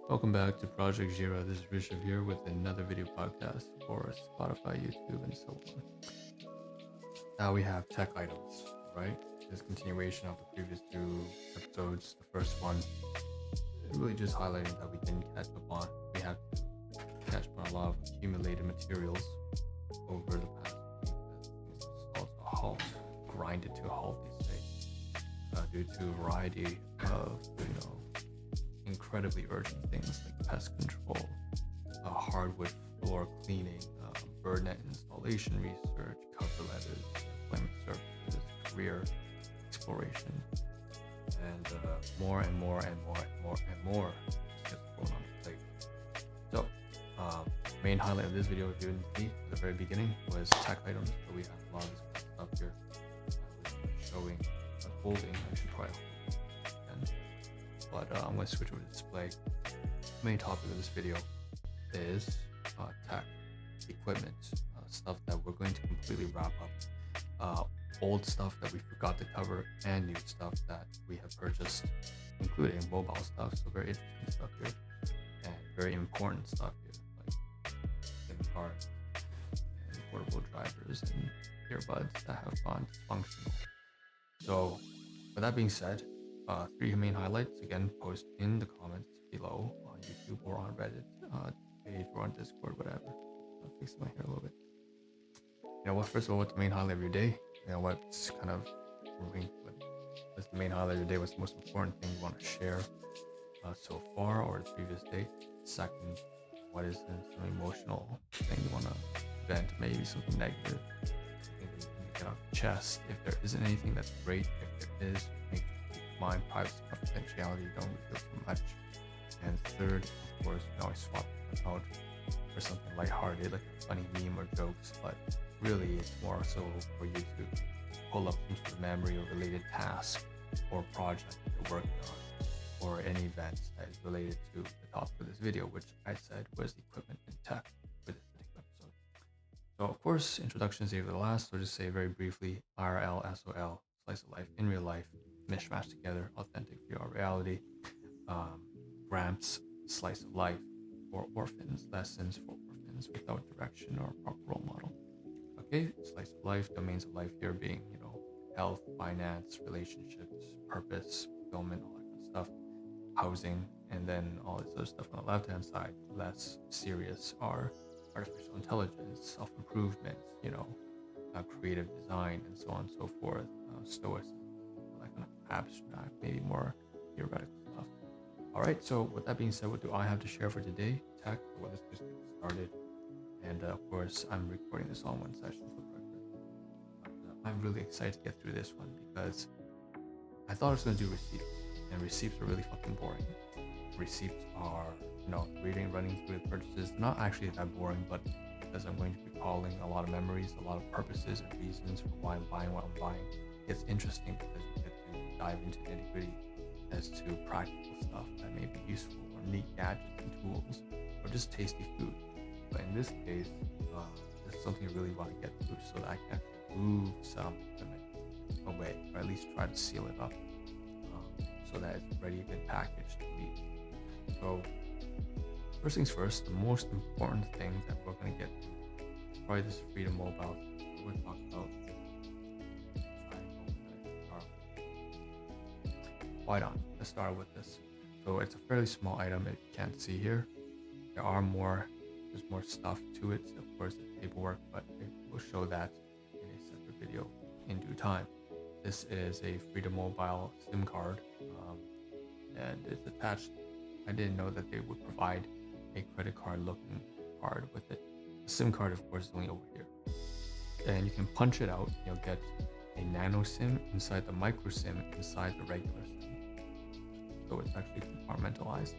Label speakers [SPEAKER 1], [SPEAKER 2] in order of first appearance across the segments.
[SPEAKER 1] Welcome back to Project Jira. This is Rishabh here with another video podcast for Spotify, YouTube, and so on. Now we have tech items, right? This continuation of the previous two episodes. The first one really just highlighting that we didn't catch up on. We have to catch up on a lot of accumulated materials over the past week as things stalled to a halt, grinded to a halt, they say, due to a variety of, incredibly urgent things like pest control, hardwood floor cleaning, bird net installation research, cover letters, employment services, career exploration, and more and more and more and more and more just gets thrown on the plate. So, main highlight of this video, if you didn't see at the very beginning, was tech items. So we have a lot of this stuff here. I was showing, holding. I should probably hold again. But I'm going to switch over to display. The main topic of this video is tech, equipment, stuff that we're going to completely wrap up. Old stuff that we forgot to cover and new stuff that we have purchased, including mobile stuff. So very interesting stuff here and very important stuff here, like SIM cards and portable drivers and earbuds that have gone dysfunctional. So with that being said, three main highlights, again, post in the comments below on YouTube or on Reddit page or on Discord, whatever. I'll fix my hair a little bit. First of all, what's the main highlight of your day? What's kind of moving, what's the main highlight of your day? What's the most important thing you want to share so far or the previous day? Second, what is some emotional thing you want to vent, maybe something negative, something that you can get off your chest. If there isn't anything, that's great. If there is, make sure to keep in mind privacy, confidentiality, don't reveal too much. And third, of course, you can always swap it out for something lighthearted, like a funny meme or jokes, but really it's more so for you to pull up some sort of memory or related task or project that you're working on, or any event that is related to the topic of this video, which I said was equipment and tech for this particular episode. So of course, introduction save for the last, so just say very briefly, IRL, SOL, slice of life in real life, mishmash together, authentic VR reality, Gramps, slice of life for orphans, lessons for orphans without direction or proper role model. Okay, slice of life, domains of life here being, health, finance, relationships, purpose, fulfillment, all that kind of stuff, housing, and then all this other stuff on the left-hand side, less serious, are artificial intelligence, self-improvement, creative design, and so on and so forth, stoicism, that kind of abstract, maybe more theoretical stuff. All right, so with that being said, what do I have to share for today? Tech, well, let's just get started. And of course, I'm recording this all in one session for the record. But I'm really excited to get through this one because I thought I was going to do receipts, and receipts are really fucking boring. Receipts are, running through the purchases, not actually that boring, but because I'm going to be recalling a lot of memories, a lot of purposes and reasons for why I'm buying what I'm buying. It's interesting because you get to dive into the nitty-gritty as to practical stuff that may be useful, or neat gadgets and tools, or just tasty food. But in this case, this is something I really want to get through so that I can actually move some equipment away, or at least try to seal it up so that it's ready, good packaged to leave. So first things first, the most important thing that we're going to get through is probably this Freedom Mobile. We're going to talk about why not? Let's start with this. So it's a fairly small item, if you can't see here. There's more stuff to it, of course, it's paperwork, but I will show that in a separate video in due time. This is a Freedom Mobile SIM card, and it's attached. I didn't know that they would provide a credit card looking card with it. The SIM card, of course, is only over here. And you can punch it out, you'll get a nano SIM inside the micro SIM inside the regular SIM. So it's actually compartmentalized.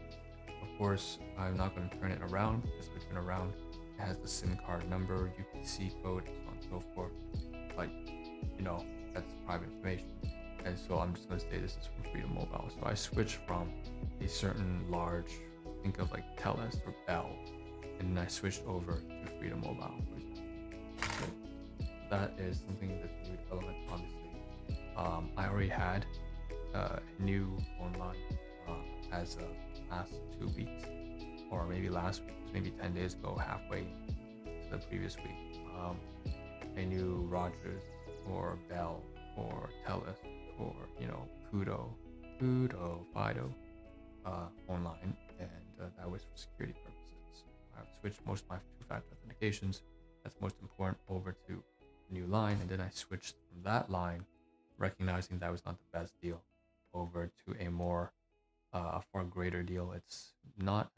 [SPEAKER 1] Of course, I'm not going to turn it around, because if I turn around, it has the SIM card number, UPC code, and so on and so forth. But, that's private information. And so I'm just going to say this is from Freedom Mobile. So I switched from a certain large, think of like Telus or Bell, and then I switched over to Freedom Mobile, for example. So that is something that's new development, obviously. I already had a new phone line as of the past 2 weeks, or maybe last week, maybe 10 days ago, halfway to the previous week, I knew Rogers or Bell or Telus or, Fido online, and that was for security purposes. I've switched most of my two-factor authentications, that's most important, over to a new line, and then I switched from that line, recognizing that was not the best deal, over to a more far greater deal. It's not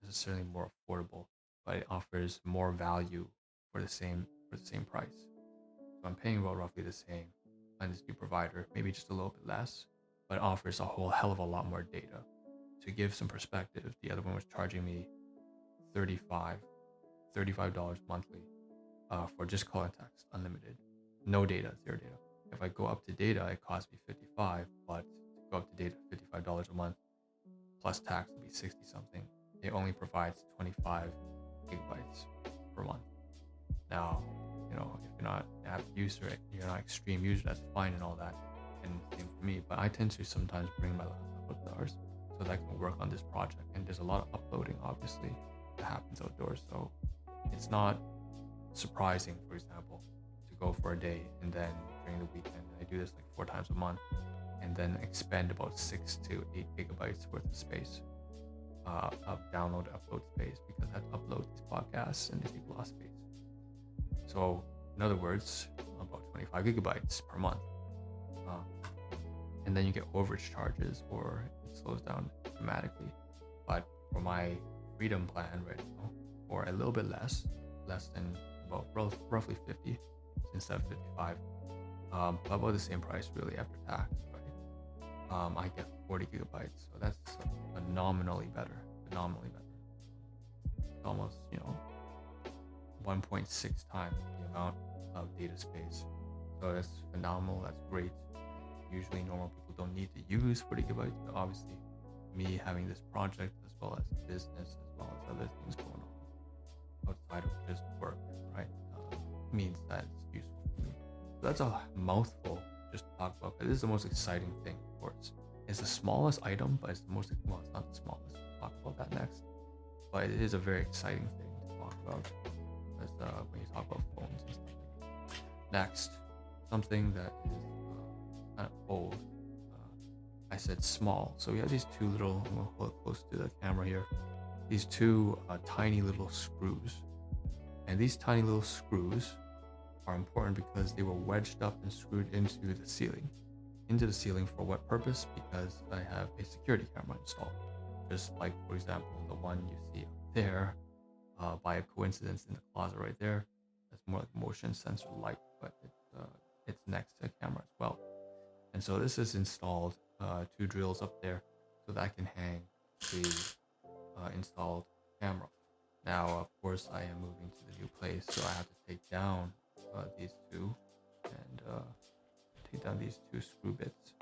[SPEAKER 1] necessarily more affordable, but it offers more value for the same price. So I'm paying about roughly the same on this new provider, maybe just a little bit less, but it offers a whole hell of a lot more data. To give some perspective, the other one was charging me $35 monthly for just call and text, unlimited, no data, zero data. If I go up to data, it costs me $55, but to go up to data, $55 a month plus tax would be 60 something. It only provides 25 gigabytes per month. Now, if you're not an app user, you're not extreme user, that's fine and all that, and same for me. But I tend to sometimes bring my laptop up to ours so that I can work on this project. And there's a lot of uploading, obviously, that happens outdoors. So it's not surprising, for example, to go for a day and then during the weekend, I do this like 4 times a month, and then expend about 6 to 8 gigabytes worth of space, of download upload space, because I have to upload these podcasts and they take a lot of space. So in other words, about 25 gigabytes per month. And then you get overage charges, or it slows down dramatically. But for my freedom plan right now, or a little bit less than about roughly 50 instead of 55, about the same price really after tax, right? I get 40 gigabytes, so that's phenomenally better. It's almost 1.6 times the amount of data space. So that's phenomenal. That's great. Usually normal people don't need to use 40 gigabytes, but obviously me having this project as well as business as well as other things going on outside of just work, right, means that it's useful for me. So that's a mouthful just to talk about, but this is the most exciting thing, of course. It's the smallest item, but it's the most, well, it's not the smallest. We'll talk about that next. But it is a very exciting thing to talk about, because when you talk about phones and stuff like that. Next, something that is kind of old. I said small. So we have these two little, I'm going to hold it close to the camera here, these two tiny little screws. And these tiny little screws are important because they were wedged up and screwed into the ceiling. For what purpose? Because I have a security camera installed. Just like, for example, the one you see up there, by a coincidence in the closet right there. That's more like motion sensor light, but it's next to a camera as well. And so this is installed, 2 drills up there so that I can hang the installed camera. Now, of course, I am moving to the new place, so I have to take down these two and take down these 2 screw bits.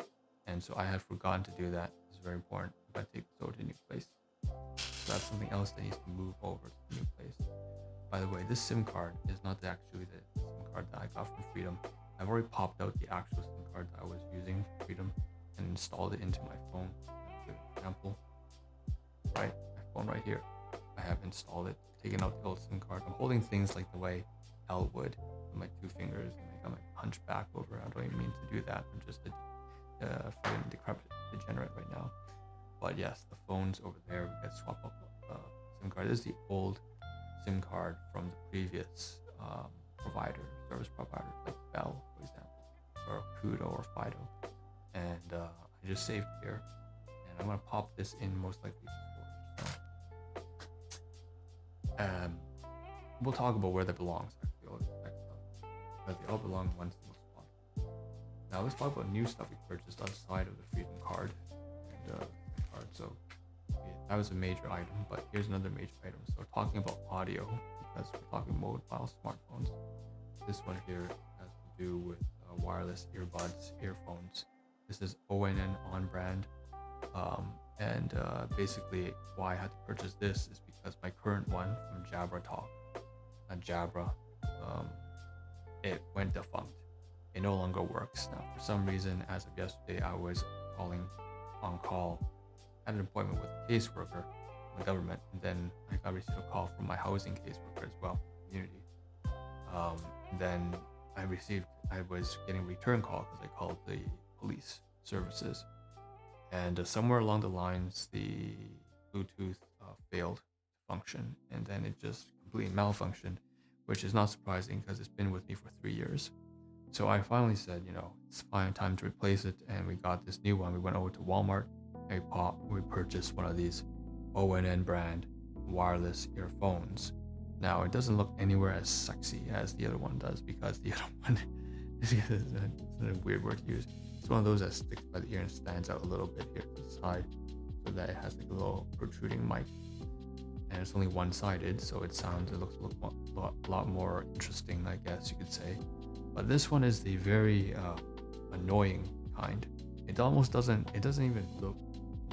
[SPEAKER 1] And so I had forgotten to do that. It's very important if I take this over to the new place. So that's something else that needs to move over to the new place. By the way, this SIM card is not actually the SIM card that I got from Freedom. I've already popped out the actual SIM card that I was using for Freedom and installed it into my phone. For example, right, my phone right here. I have installed it, taken out the old SIM card. I'm holding things like the way L would with my 2 fingers, and I got my hunchback over. I don't even mean to do that. I'm just a freaking decrepit degenerate right now. But yes, the phone's over there. We got swap up SIM card. This is the old SIM card from the previous service provider, like Bell, for example, or Kudo or Fido. And I just saved here, and I'm gonna pop this in most likely to storage. So, we'll talk about where that belongs actually, all this tech stuff, because they all belong in one single spot. Now let's talk about new stuff we purchased outside of the Freedom card and card. So yeah, that was a major item, but here's another major item. So we're talking about audio, because we're talking mobile smartphones. This one here has to do with wireless earbuds, earphones. This is ONN on brand, and basically why I had to purchase this is because my current one from Jabra, it went defunct. It no longer works now. For some reason, as of yesterday, I was calling on call, had an appointment with a caseworker. government. And then I received a call from my housing caseworker as well, community. Then I was getting a return call because I called the police services, and somewhere along the lines the Bluetooth failed to function, and then it just completely malfunctioned, which is not surprising because it's been with me for 3 years. So I finally said, it's fine, time to replace it, and we got this new one. We went over to Walmart and we purchased one of these ONN brand wireless earphones. Now it doesn't look anywhere as sexy as the other one does, because the other one is a weird word to use. It's one of those that sticks by the ear and stands out a little bit here to the side, so that it has like a little protruding mic, and it's only one-sided, so it looks a lot more interesting, I guess you could say. But this one is the very annoying kind. It doesn't even look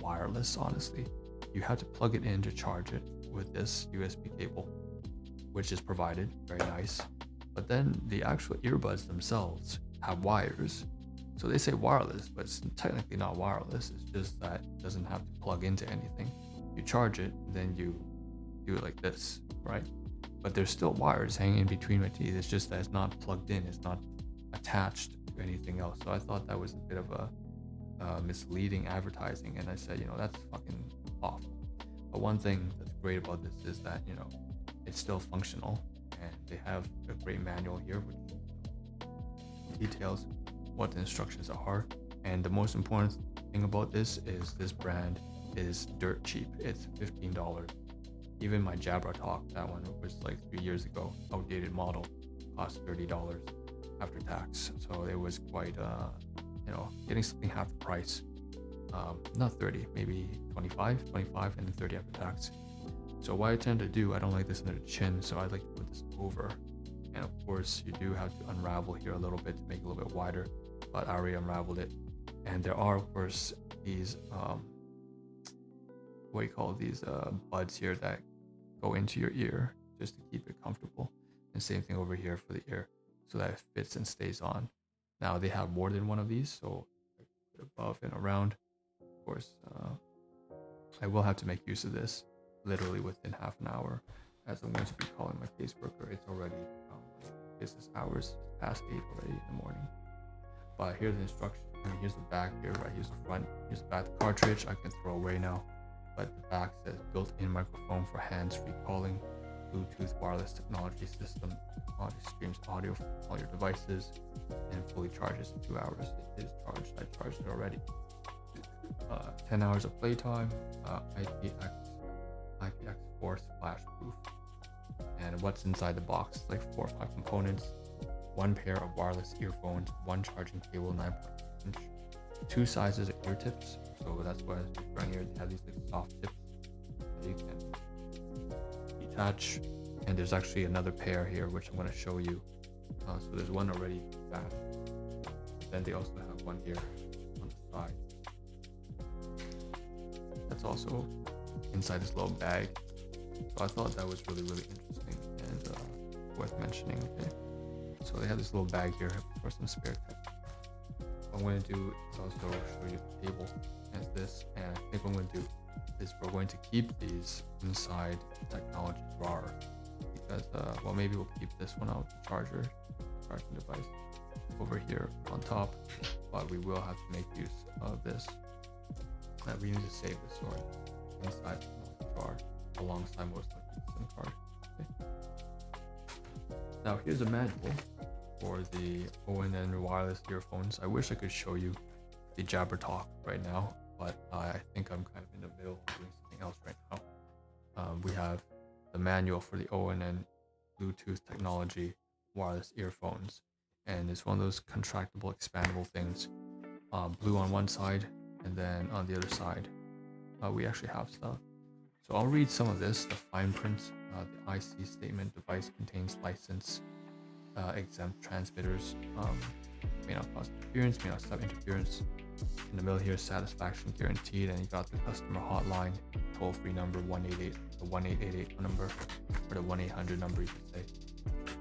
[SPEAKER 1] wireless, honestly. You have to plug it in to charge it with this USB cable, which is provided, very nice. But then the actual earbuds themselves have wires. So they say wireless, but it's technically not wireless. It's just that it doesn't have to plug into anything. You charge it, then you do it like this, right? But there's still wires hanging in between my teeth. It's just that it's not plugged in. It's not attached to anything else. So I thought that was a bit of a misleading advertising, and I said, that's fucking awful. But one thing that's great about this is that, it's still functional, and they have a great manual here which details what the instructions are. And the most important thing about this is this brand is dirt cheap. It's $15. Even my Jabra Talk, that one was like 3 years ago, outdated model, cost $30 after tax. So it was quite getting something half the price. Not 30, maybe 25 and then 30 after tax. So what I tend to do, I don't like this under the chin, so I like to put this over. And of course you do have to unravel here a little bit to make it a little bit wider, but I already unraveled it. And there are of course these buds here that go into your ear just to keep it comfortable. And same thing over here for the ear, so that it fits and stays on. Now they have more than one of these, so above and around. Of course, I will have to make use of this literally within half an hour, as I'm going to be calling my caseworker. It's already business hours, past 8 already in the morning. But here's the instruction. Here's the back here, right? Here's the front. Here's the back. The cartridge I can throw away now. But the back says built-in microphone for hands-free calling, Bluetooth wireless technology system, streams audio from all your devices, and fully charges in 2 hours. It is charged. I charged it already. 10 hours of playtime, IPX4 splash proof. And what's inside the box? Like 4 or 5 components, 1 pair of wireless earphones, 1 charging cable, 9.5 inch, 2 sizes of ear tips. So that's what I was referring here. They have these like soft tips that you can detach. And there's actually another pair here, which I'm going to show you. So there's one already back. Then they also have one here on the side. That's also inside this little bag. So I thought that was really, really interesting and worth mentioning. Okay. So they have this little bag here for some spare tech. What I'm going to do is also show you the cable as this, and I think what I'm going to do is we're going to keep these inside the technology drawer, because maybe we'll keep this one out, the charging device over here on top, but we will have to make use of this. We need to save this story inside the drawer alongside most of the SIM card. Okay. Now here's a manual for the ONN wireless earphones. I wish I could show you the Jabra Talk right now, but I think I'm kind of in the middle of doing something else right now. We have the manual for the ONN Bluetooth technology wireless earphones, and it's one of those contractable, expandable things. Blue on one side, and then on the other side, we actually have stuff. So I'll read some of this, the fine print. The IC statement: device contains license exempt transmitters, may not cause interference, may not stop interference. In the middle here, satisfaction guaranteed, and you got the customer hotline, toll-free number 188, the 1888 number, or the 1-800 number you could say.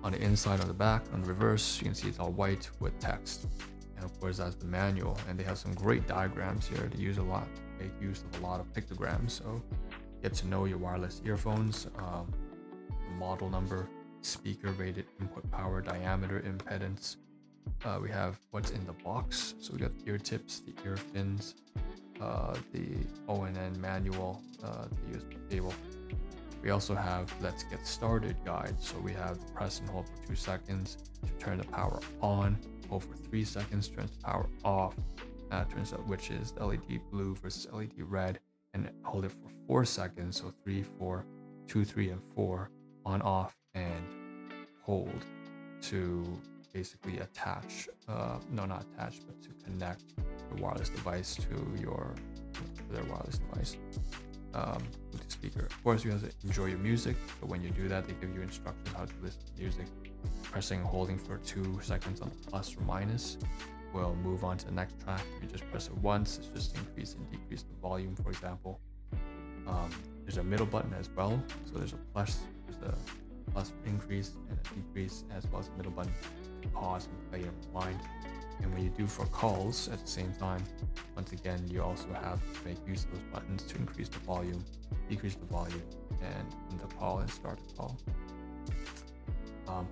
[SPEAKER 1] On the inside, on the back, on the reverse, you can see it's all white with text. And of course, that's the manual, and they have some great diagrams here to use a lot, make use of a lot of pictograms. So get to know your wireless earphones, the model number, speaker rated input power, diameter, impedance. We have what's in the box. So we got the ear tips, the ear fins, the ONN manual, the USB cable. We also have Let's Get Started guide. So we have the press and hold for 2 seconds to turn the power on, hold for 3 seconds, turns the power off. Turns out which is the LED blue versus LED red, and hold it for 4 seconds. So 3, 4, 2, 3, and 4 on, off, and hold to basically attach, no, not attach, but to connect the wireless device to their wireless device. Bluetooth speaker. Of course, you have to enjoy your music, but when you do that, they give you instructions how to listen to music. Pressing and holding for 2 seconds on the plus or minus will move on to the next track. If you just press it once, it's just increase and decrease the volume, for example. There's a middle button as well, so there's a plus increase and a decrease, as well as a middle button to pause and play and rewind. And when you do for calls at the same time, once again, you also have to make use of those buttons to increase the volume, decrease the volume, and end the call and start the call.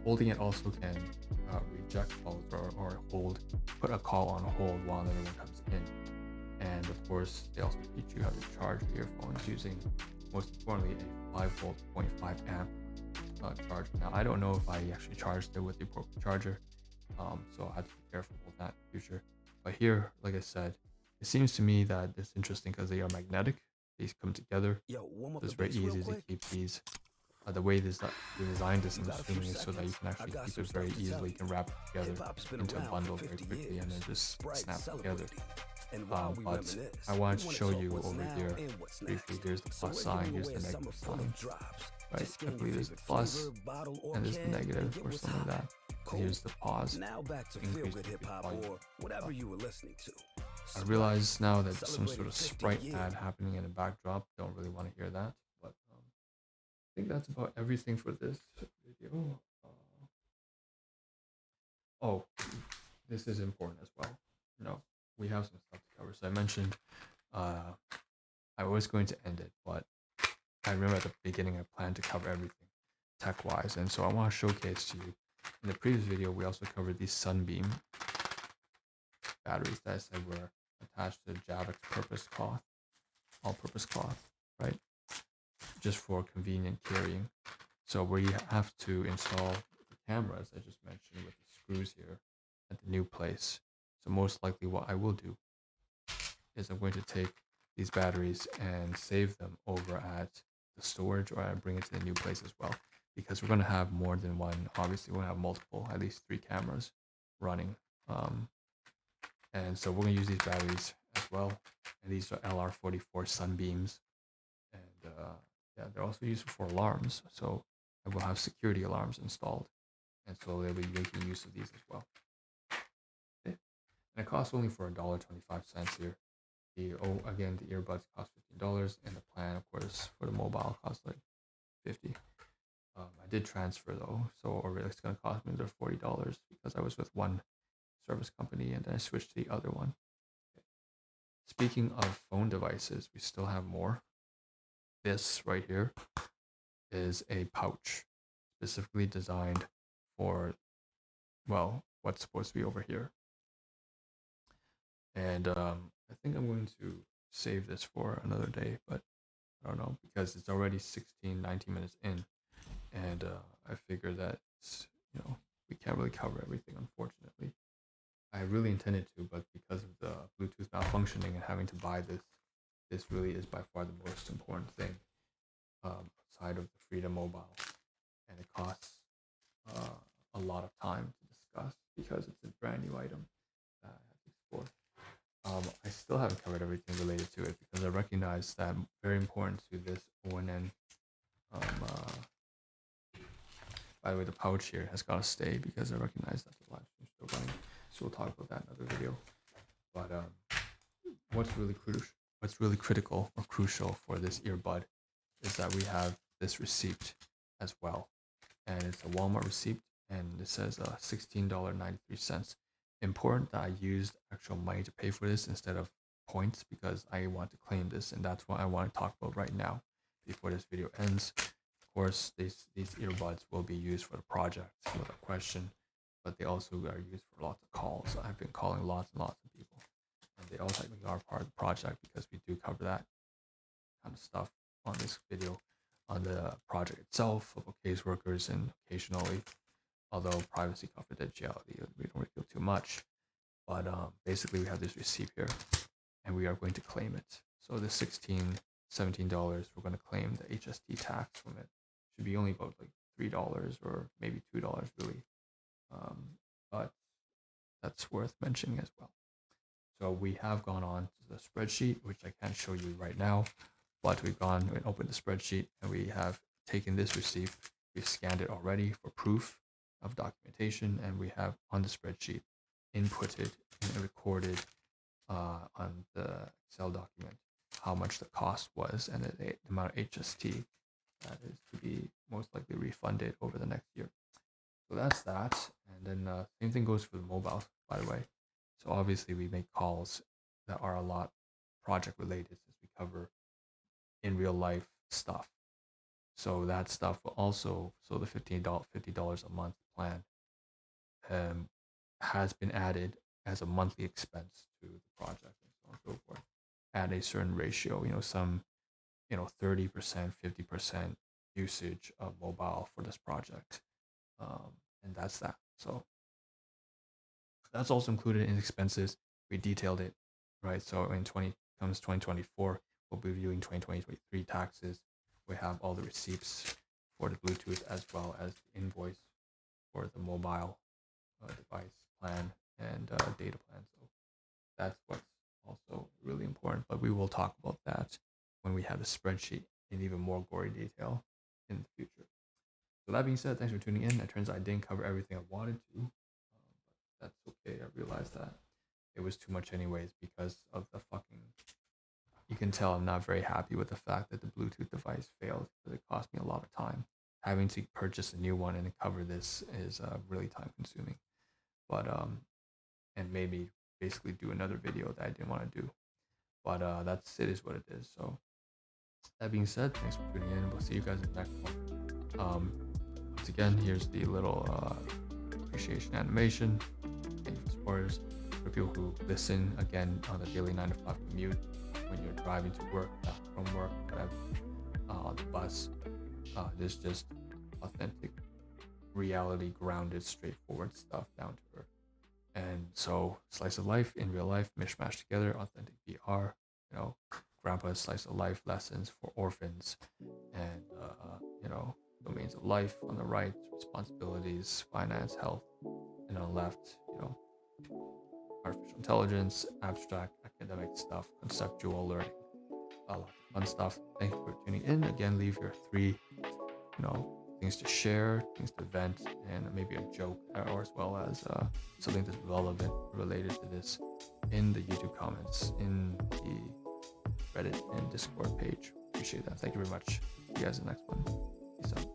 [SPEAKER 1] Holding it also can reject calls or put a call on hold while another one comes in. And of course, they also teach you how to charge your earphones using, most importantly, a 5-volt 0.5 amp charge. Now, I don't know if I actually charged it with the appropriate charger, so I have to be careful with that in the future. But here, like I said, it seems to me that it's interesting because they are magnetic. These come together. So it's very easy to keep these. The way they designed this, I'm assuming, is so that you can actually keep it very easily. You can wrap it together into a bundle very quickly and then just snap it together. But I wanted to show you over here briefly. Here's the plus sign, here's the negative sign. Right, I believe there's the plus and there's the negative or something like that. And here's the pause. Increase the volume. I realize now that there's some sort of Sprite ad happening in the backdrop. Don't really want to hear that, but I think that's about everything for this video. Oh, this is important as well. We have some stuff to cover. So I mentioned I was going to end it, but I remember at the beginning I planned to cover everything tech-wise, and so I want to showcase to you. In the previous video, we also covered these Sunbeam batteries that I said were attached to Jabra all-purpose cloth, right? Just for convenient carrying. So where you have to install the cameras I just mentioned with the screws here at the new place. So most likely what I will do is I'm going to take these batteries and save them over at the storage, or I bring it to the new place as well, because we're going to have more than one. Obviously, we're going to have multiple, at least 3 cameras running. And so we're going to use these batteries as well. And these are LR44 Sunbeams. And yeah, they're also used for alarms. So I will have security alarms installed. And so they'll be making use of these as well. Okay. And it costs only for $1.25 here. Again, the earbuds cost $15, and the plan, of course, for the mobile costs like $50. I did transfer though, or it's going to cost me another $40 because I was with one service company and then I switched to the other one. Okay. Speaking of phone devices, we still have more. This right here is a pouch specifically designed for, well, what's supposed to be over here. And I think I'm going to save this for another day, but I don't know, because it's already 19 minutes in, and I figure that we can't really cover everything, unfortunately. I really intended to, but because of the Bluetooth malfunctioning and having to buy this really is by far the most important thing outside of the Freedom Mobile, and it costs a lot of time to discuss because it's a brand new item that I have to explore. I still haven't covered everything related to it because I recognize that very important to this ONN. By the way, the pouch here has got to stay because I recognize that the live stream is still running. So we'll talk about that in another video. But what's really critical or crucial for this earbud is that we have this receipt as well, and it's a Walmart receipt, and it says $16.93. Important that I used actual money to pay for this instead of points because I want to claim this, and that's what I want to talk about right now. before this video ends. Of course, these earbuds will be used for the project without question, but they also are used for lots of calls. I've been calling lots and lots of people, and they all technically are part of the project because we do cover that kind of stuff on this video, on the project itself, about caseworkers, and occasionally, although privacy confidentiality, we don't reveal too much. But basically, we have this receipt here, and we are going to claim it. So the $17, we're going to claim the HST tax from it. Should be only about like $3 or maybe $2 really, but that's worth mentioning as well. So we have gone on to the spreadsheet, which I can't show you right now, but we've gone and opened the spreadsheet, and we have taken this receipt. We've scanned it already for proof of documentation, and we have on the spreadsheet inputted and recorded on the Excel document how much the cost was and the amount of HST that is to be most likely refunded over the next year. So that's that. And then same thing goes for the mobile, by the way. So obviously we make calls that are a lot project related since we cover in real life stuff. So that stuff will also, so the $50 a month plan has been added as a monthly expense to the project and so on and so forth at a certain ratio, some, 30%, 50% usage of mobile for this project. And that's that. So that's also included in expenses. We detailed it, right? So in 2024, we'll be reviewing 2023 taxes. We have all the receipts for the Bluetooth as well as the invoice for the mobile device plan and data plan. So that's what's also really important. But we will talk about that when we have the spreadsheet in even more gory detail in the future. So that being said, thanks for tuning in. It turns out I didn't cover everything I wanted to, but that's okay. I realized that it was too much anyways because of the fucking... You can tell I'm not very happy with the fact that the Bluetooth device failed because it cost me a lot of time. Having to purchase a new one and cover this is really time consuming. But and maybe basically do another video that I didn't want to do. But it is what it is. So that being said, thanks for tuning in. We'll see you guys in the next one. Once again, here's the little appreciation animation. Thank you for supporters. For people who listen again on the daily 9 to 5 commute, when you're driving to work, from work, whatever, on the bus, there's just authentic, reality grounded, straightforward stuff down to earth. And so, slice of life in real life, mishmash together, authentic VR, grandpa's slice of life lessons for orphans, and domains of life on the right, responsibilities, finance, health, and on the left, artificial intelligence, abstract, academic stuff, conceptual learning, a lot of fun stuff. Thank you for tuning in. Again, leave your 3, things to share, things to vent, and maybe a joke, or as well as something that's relevant related to this in the YouTube comments, in the Reddit and Discord page. Appreciate that. Thank you very much. See you guys in the next one. Peace out.